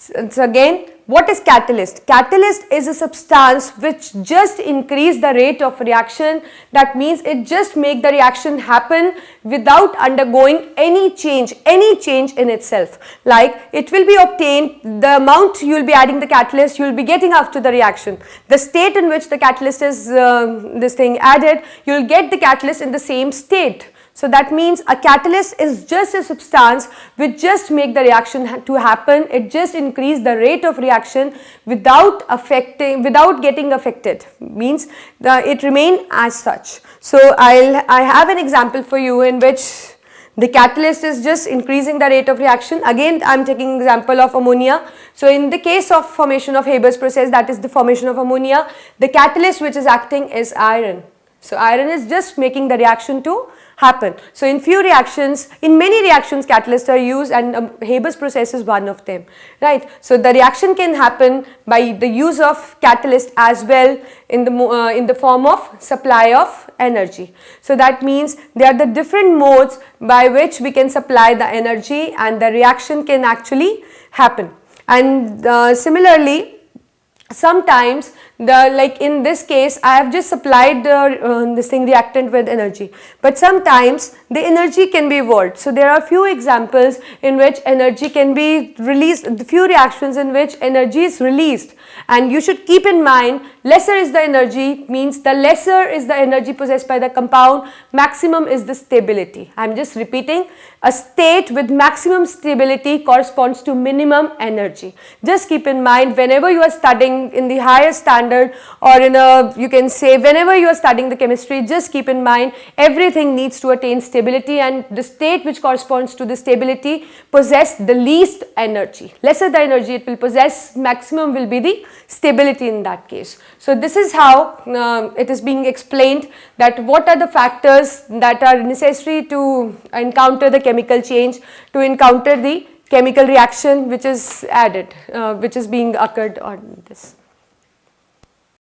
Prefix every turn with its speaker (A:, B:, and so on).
A: So again, what is catalyst? Catalyst is a substance which just increase the rate of reaction. That means it just make the reaction happen without undergoing any change in itself. Like it will be obtained, the amount you will be adding the catalyst, you will be getting after the reaction. The state in which the catalyst is added, you will get the catalyst in the same state. So that means a catalyst is just a substance which just make the reaction to happen. It just increase the rate of reaction without getting affected. Means it remain as such. So I have an example for you in which the catalyst is just increasing the rate of reaction. Again, I am taking example of ammonia. So in the case of formation of Haber's process, that is the formation of ammonia, the catalyst which is acting is iron. So iron is just making the reaction to happen. So in many reactions catalysts are used, and Haber's process is one of them, right? So the reaction can happen by the use of catalyst as well in the form of supply of energy. So that means there are the different modes by which we can supply the energy and the reaction can actually happen. And similarly, sometimes like in this case I have just supplied reactant with energy, but sometimes the energy can be evolved. So there are few examples in which energy can be released, few reactions in which energy is released, and you should keep in mind lesser is the energy, means the lesser is the energy possessed by the compound, maximum is the stability. I am just repeating, a state with maximum stability corresponds to minimum energy. Just keep in mind whenever you are studying in the higher standard, or you can say whenever you are studying the chemistry, just keep in mind everything needs to attain stability, and the state which corresponds to the stability possess the least energy. Lesser the energy it will possess, maximum will be the stability in that case. So this is how it is being explained, that what are the factors that are necessary to encounter the chemical change, to encounter the chemical reaction which is added, which is being occurred on this.